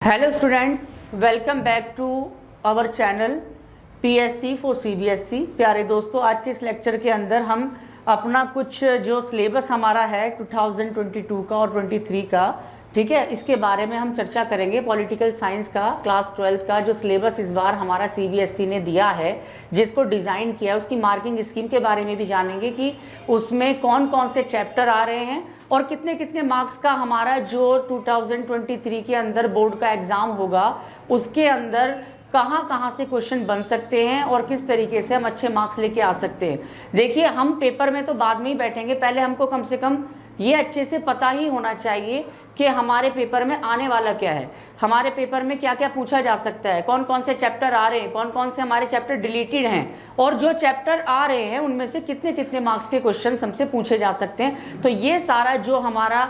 Hello students, welcome back to our channel PSC for CBSE. प्यारे दोस्तों, आज के इस लेक्चर के अंदर हम अपना कुछ जो सिलेबस हमारा है 2022 का और 23 का, ठीक है, इसके बारे में हम चर्चा करेंगे। पॉलिटिकल साइंस का क्लास 12 का जो सिलेबस इस बार हमारा सीबीएसई ने दिया है, जिसको डिज़ाइन किया, उसकी मार्किंग स्कीम के बारे में भी जानेंगे कि उसमें कौन कौन से चैप्टर आ रहे हैं और कितने कितने मार्क्स का हमारा जो 2023 के अंदर बोर्ड का एग्ज़ाम होगा उसके अंदर कहाँ कहाँ से क्वेश्चन बन सकते हैं और किस तरीके से हम अच्छे मार्क्स लेके आ सकते हैं। देखिए, हम पेपर में तो बाद में ही बैठेंगे, पहले हमको कम से कम ये अच्छे से पता ही होना चाहिए कि हमारे पेपर में आने वाला क्या है, हमारे पेपर में क्या क्या पूछा जा सकता है, कौन कौन से चैप्टर आ रहे हैं, कौन कौन से हमारे चैप्टर डिलीटेड हैं और जो चैप्टर आ रहे हैं उनमें से कितने कितने मार्क्स के क्वेश्चन हमसे पूछे जा सकते हैं। तो ये सारा जो हमारा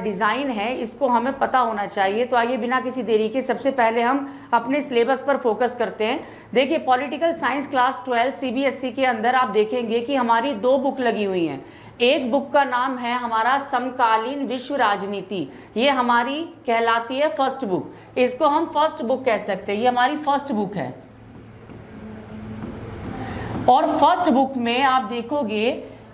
डिज़ाइन है इसको हमें पता होना चाहिए। तो आइए बिना किसी देरी के सबसे पहले हम अपने सिलेबस पर फोकस करते हैं। देखिए, पॉलिटिकल साइंस क्लास 12 सीबीएसई के अंदर आप देखेंगे कि हमारी दो बुक लगी हुई हैं। एक बुक का नाम है हमारा समकालीन विश्व राजनीति, ये हमारी कहलाती है फर्स्ट बुक, इसको हम फर्स्ट बुक कह सकते हैं, ये हमारी फर्स्ट बुक है। और फर्स्ट बुक में आप देखोगे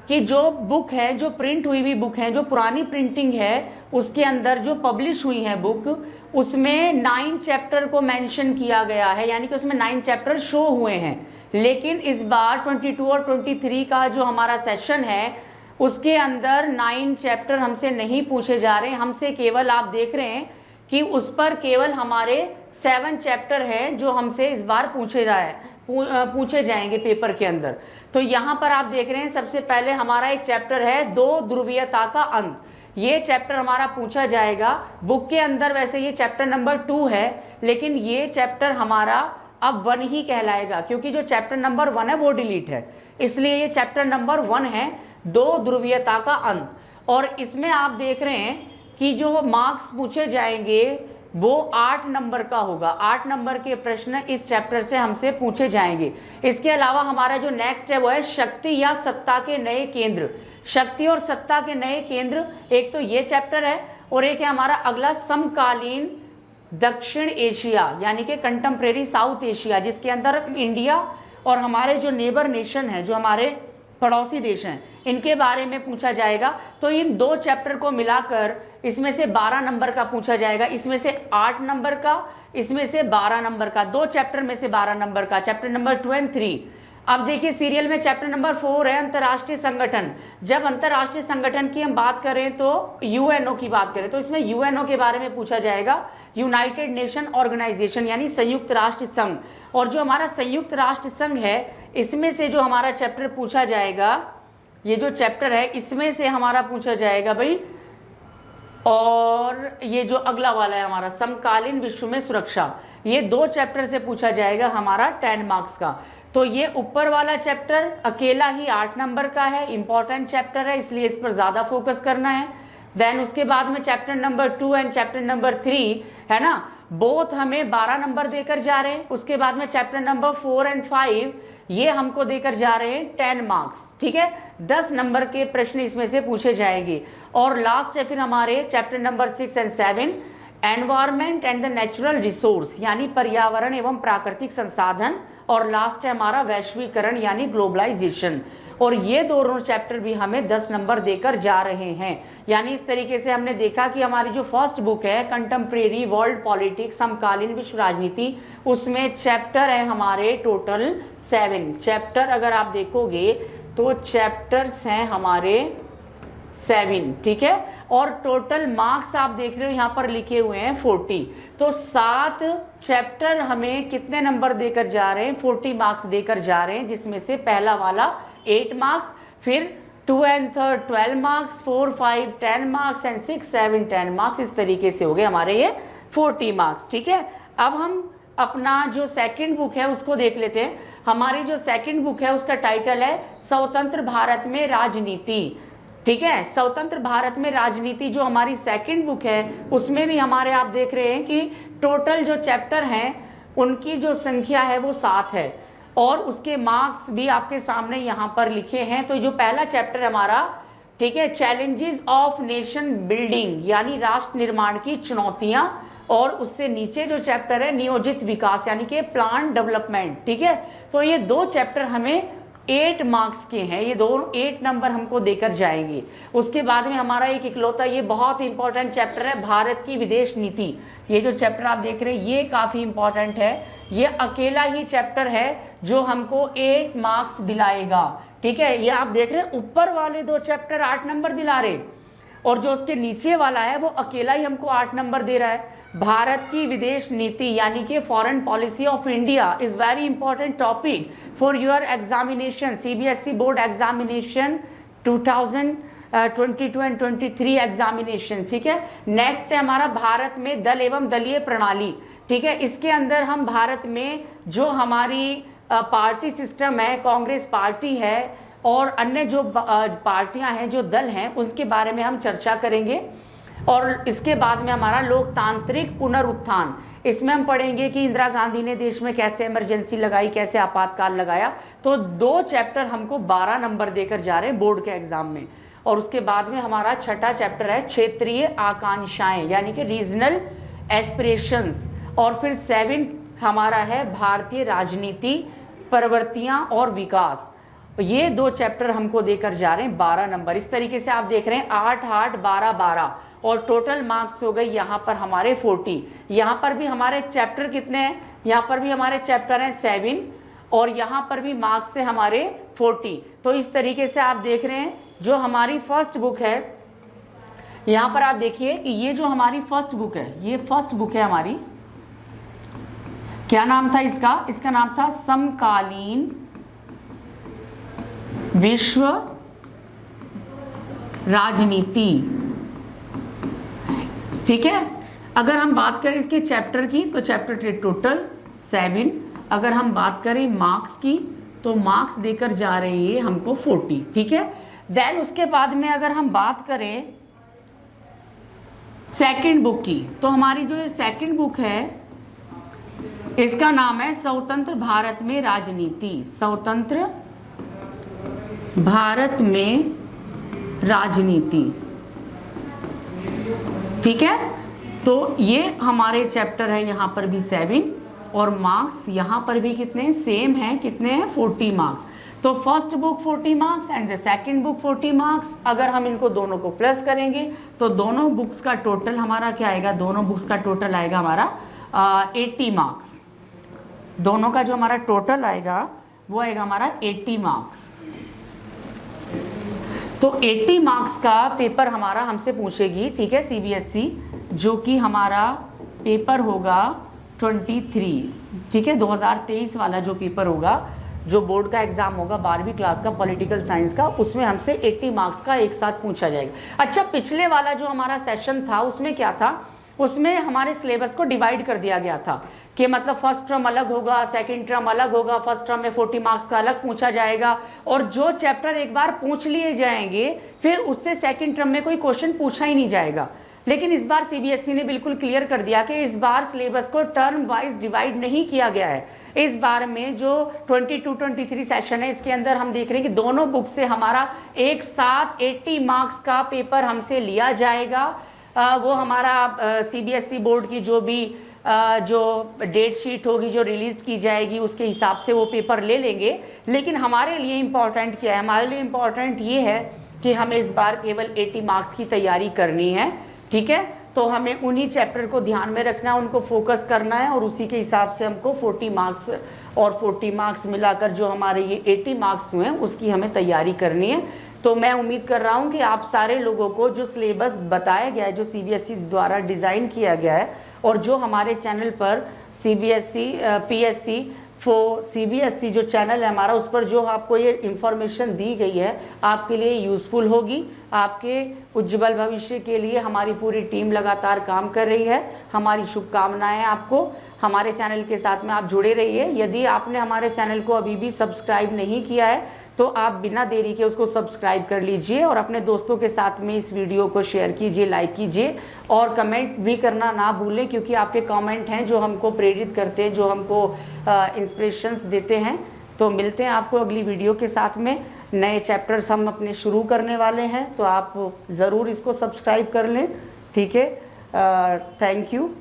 कि जो बुक है, जो प्रिंट हुई हुई बुक है, जो पुरानी प्रिंटिंग है, उसके अंदर जो पब्लिश हुई है बुक, उसमें 9 चैप्टर को मेंशन किया गया है, यानी कि उसमें 9 चैप्टर शो हुए हैं। लेकिन इस बार 22 और 23 का जो हमारा सेशन है उसके अंदर 9 चैप्टर हमसे नहीं पूछे जा रहे, हमसे केवल आप देख रहे हैं कि उस पर केवल हमारे 7 चैप्टर हैं जो हमसे इस बार पूछे जाएंगे पेपर के अंदर। तो यहाँ पर आप देख रहे हैं, सबसे पहले हमारा एक चैप्टर है दो ध्रुवीयता का अंत, ये चैप्टर हमारा पूछा जाएगा बुक के अंदर। वैसे ये चैप्टर नंबर 2 है, लेकिन ये चैप्टर हमारा अब 1 ही कहलाएगा, क्योंकि जो चैप्टर नंबर 1 है वो डिलीट है, इसलिए ये चैप्टर नंबर 1 है, दो ध्रुवीयता का अंत। और इसमें आप देख रहे हैं कि जो मार्क्स पूछे जाएंगे वो 8 नंबर का होगा, 8 नंबर के प्रश्न इस चैप्टर से हमसे पूछे जाएंगे। इसके अलावा हमारा जो नेक्स्ट है वो है शक्ति या सत्ता के नए केंद्र, शक्ति और सत्ता के नए केंद्र, एक तो ये चैप्टर है और एक है हमारा अगला समकालीन दक्षिण एशिया, यानी कि कंटेम्प्रेरी साउथ एशिया, जिसके अंदर इंडिया और हमारे जो नेबर नेशन है, जो हमारे पड़ोसी देश हैं, इनके बारे में पूछा जाएगा। तो इन दो चैप्टर को मिलाकर इसमें से 12 नंबर का पूछा जाएगा, इसमें से 8 नंबर का, इसमें से 12 नंबर का, दो चैप्टर में से 12 नंबर का, चैप्टर नंबर 2 और 3। अब देखिए, सीरियल में चैप्टर नंबर 4 है अंतर्राष्ट्रीय संगठन। जब अंतर्राष्ट्रीय संगठन की हम बात करें तो यूएनओ की बात करें तो इसमें यूएनओ के बारे में पूछा जाएगा, यूनाइटेड नेशन ऑर्गेनाइजेशन, यानी संयुक्त राष्ट्र संघ। और जो हमारा संयुक्त राष्ट्र संघ है, इसमें से जो हमारा चैप्टर पूछा जाएगा, ये जो चैप्टर है इसमें से हमारा पूछा जाएगा भाई, और ये जो अगला वाला है हमारा समकालीन विश्व में सुरक्षा, ये दो चैप्टर से पूछा जाएगा हमारा 10 मार्क्स का। तो ये ऊपर वाला चैप्टर अकेला ही 8 नंबर का है, इंपॉर्टेंट चैप्टर है, इसलिए इस पर ज़्यादा फोकस करना है। देन उसके बाद में chapter number 2 and chapter number 3 है ना, बोथ हमें 12 नंबर देकर जा रहे हैं। उसके बाद में चैप्टर नंबर 4 एंड 5 ये हमको देकर जा रहे हैं 10 मार्क्स, ठीक है, 10 नंबर के प्रश्न इसमें से पूछे जाएंगे। और लास्ट है फिर हमारे chapter number 6 and 7 environment and the natural resource, यानी पर्यावरण एवं प्राकृतिक संसाधन। और लास्ट है हमारा वैश्वीकरण यानी ग्लोबलाइजेशन। और ये दोनों चैप्टर भी हमें 10 नंबर देकर जा रहे हैं। यानी इस तरीके से हमने देखा कि हमारी जो फर्स्ट बुक है कंटेम्प्रेरी वर्ल्ड पॉलिटिक्स समकालीन विश्व राजनीति, उसमें चैप्टर है हमारे टोटल 7 चैप्टर। अगर आप देखोगे तो चैप्टर्स हैं हमारे 7, ठीक है। और टोटल मार्क्स आप देख रहे हो यहाँ पर लिखे हुए हैं 40। तो 7 चैप्टर हमें कितने नंबर देकर जा रहे हैं, 40 मार्क्स देकर जा रहे हैं, जिसमें से पहला वाला 8 मार्क्स, फिर 2 and 3 12 marks, 4 5 10 marks and 6 7 10 marks. इस तरीके से हो गए हमारे ये 40 मार्क्स, ठीक है। अब हम अपना जो सेकंड बुक है उसको देख लेते हैं। हमारी जो सेकंड बुक है उसका टाइटल है स्वतंत्र भारत में राजनीति, ठीक है। स्वतंत्र भारत में राजनीति जो हमारी सेकंड बुक है, उसमें भी हमारे आप देख रहे हैं कि टोटल जो चैप्टर हैं उनकी जो संख्या है वो 7 है और उसके मार्क्स भी आपके सामने यहाँ पर लिखे हैं। तो जो पहला चैप्टर हमारा, ठीक है, चैलेंजेस ऑफ नेशन बिल्डिंग, यानी राष्ट्र निर्माण की चुनौतियां, और उससे नीचे जो चैप्टर है नियोजित विकास यानी कि प्लान डेवलपमेंट, ठीक है। तो ये 2 चैप्टर हमें 8 मार्क्स के हैं, ये 8 नंबर हमको देकर जाएंगे। उसके बाद में हमारा एक इकलौता ये बहुत इंपॉर्टेंट चैप्टर है भारत की विदेश नीति। ये जो चैप्टर आप देख रहे हैं ये काफ़ी इंपॉर्टेंट है, ये अकेला ही चैप्टर है जो हमको 8 मार्क्स दिलाएगा, ठीक है। ये आप देख रहे हैं ऊपर वाले 2 चैप्टर 8 नंबर दिला रहे और जो उसके नीचे वाला है वो अकेला ही हमको 8 नंबर दे रहा है। भारत की विदेश नीति यानी कि foreign policy of India is very important topic for your examination, CBSE board examination 2022 and 23 examination, ठीक है। नेक्स्ट है हमारा भारत में दल एवं दलीय प्रणाली, ठीक है। इसके अंदर हम भारत में जो हमारी पार्टी सिस्टम है, कांग्रेस पार्टी है और अन्य जो पार्टियां हैं, जो दल हैं, उनके बारे में हम चर्चा करेंगे। और इसके बाद में हमारा लोकतांत्रिक पुनरुत्थान, इसमें हम पढ़ेंगे कि इंदिरा गांधी ने देश में कैसे इमरजेंसी लगाई, कैसे आपातकाल लगाया। तो 2 चैप्टर हमको 12 नंबर देकर जा रहे हैं बोर्ड के एग्जाम में। और उसके बाद में हमारा छठा चैप्टर है क्षेत्रीय आकांक्षाएं यानी कि रीजनल एस्पिरेशंस। और फिर 7 हमारा है भारतीय राजनीति, प्रवृत्तियां और विकास। ये 2 चैप्टर हमको देकर जा रहे हैं 12 नंबर। इस तरीके से आप देख रहे हैं 8 8 12 12 और टोटल मार्क्स हो गए यहाँ पर हमारे 40। यहाँ पर भी हमारे चैप्टर कितने हैं, यहाँ पर भी हमारे चैप्टर हैं 7 और यहाँ पर भी मार्क्स है हमारे 40। तो इस तरीके से आप देख रहे हैं जो हमारी फर्स्ट बुक है, यहाँ पर आप देखिए कि ये जो हमारी फर्स्ट बुक है, ये फर्स्ट बुक है हमारी, क्या नाम था इसका, इसका नाम था समकालीन विश्व राजनीति, ठीक है। अगर हम बात करें इसके चैप्टर की तो चैप्टर टोटल 7, अगर हम बात करें मार्क्स की तो मार्क्स देकर जा रही है हमको 40, ठीक है। देन उसके बाद में अगर हम बात करें सेकंड बुक की तो हमारी जो ये सेकंड बुक है इसका नाम है स्वतंत्र भारत में राजनीति, स्वतंत्र भारत में राजनीति, ठीक है। तो ये हमारे चैप्टर है यहाँ पर भी 7 और मार्क्स यहाँ पर भी कितने सेम हैं, कितने हैं 40 मार्क्स। तो first book 40 marks and the second book 40 marks. अगर हम इनको दोनों को प्लस करेंगे तो दोनों बुक्स का टोटल हमारा क्या आएगा, दोनों बुक्स का टोटल आएगा हमारा 80 मार्क्स। दोनों का जो हमारा टोटल आएगा वो आएगा हमारा 80 मार्क्स। तो 80 मार्क्स का पेपर हमारा हमसे पूछेगी, ठीक है, सीबीएसई, जो कि हमारा पेपर होगा 23, ठीक है, 2023 वाला जो पेपर होगा, जो बोर्ड का एग्जाम होगा 12वीं क्लास का पॉलिटिकल साइंस का, उसमें हमसे 80 मार्क्स का एक साथ पूछा जाएगा। अच्छा, पिछले वाला जो हमारा सेशन था उसमें क्या था, उसमें हमारे सिलेबस को डिवाइड कर दिया गया था कि मतलब फर्स्ट टर्म अलग होगा, सेकंड टर्म अलग होगा, फर्स्ट टर्म में 40 मार्क्स का अलग पूछा जाएगा और जो चैप्टर एक बार पूछ लिए जाएंगे फिर उससे सेकंड टर्म में कोई क्वेश्चन पूछा ही नहीं जाएगा। लेकिन इस बार सीबीएसई ने बिल्कुल क्लियर कर दिया कि इस बार सिलेबस को टर्म वाइज डिवाइड नहीं किया गया है। इस बार में जो 22-23 सेशन है इसके अंदर हम देख रहे हैं कि दोनों बुक से हमारा एक साथ 80 मार्क्स का पेपर हमसे लिया जाएगा। वो हमारा सीबीएसई बोर्ड की जो भी जो डेट शीट होगी जो रिलीज की जाएगी उसके हिसाब से वो पेपर ले लेंगे। लेकिन हमारे लिए इम्पॉर्टेंट क्या है, हमारे लिए इम्पॉर्टेंट ये है कि हमें इस बार केवल 80 मार्क्स की तैयारी करनी है, ठीक है। तो हमें उन्हीं चैप्टर को ध्यान में रखना है, उनको फोकस करना है और उसी के हिसाब से हमको 40 मार्क्स और 40 मार्क्स मिलाकर जो हमारे ये 80 मार्क्स हुए हैं उसकी हमें तैयारी करनी है। तो मैं उम्मीद कर रहा हूँ कि आप सारे लोगों को जो सिलेबस बताया गया है, जो सीबीएसई द्वारा डिज़ाइन किया गया है और जो हमारे चैनल पर सीबीएसई पीएससी फॉर सीबीएसई जो चैनल है हमारा, उस पर जो आपको ये इन्फॉर्मेशन दी गई है आपके लिए यूज़फुल होगी। आपके उज्जवल भविष्य के लिए हमारी पूरी टीम लगातार काम कर रही है। हमारी शुभकामनाएं आपको। हमारे चैनल के साथ में आप जुड़े रहिए। यदि आपने हमारे चैनल को अभी भी सब्सक्राइब नहीं किया है तो आप बिना देरी के उसको सब्सक्राइब कर लीजिए और अपने दोस्तों के साथ में इस वीडियो को शेयर कीजिए, लाइक कीजिए और कमेंट भी करना ना भूलें, क्योंकि आपके कमेंट हैं जो हमको प्रेरित करते हैं, जो हमको इंस्पिरेशंस देते हैं। तो मिलते हैं आपको अगली वीडियो के साथ में। नए चैप्टर्स हम अपने शुरू करने वाले हैं, तो आप ज़रूर इसको सब्सक्राइब कर लें, ठीक है। Thank you.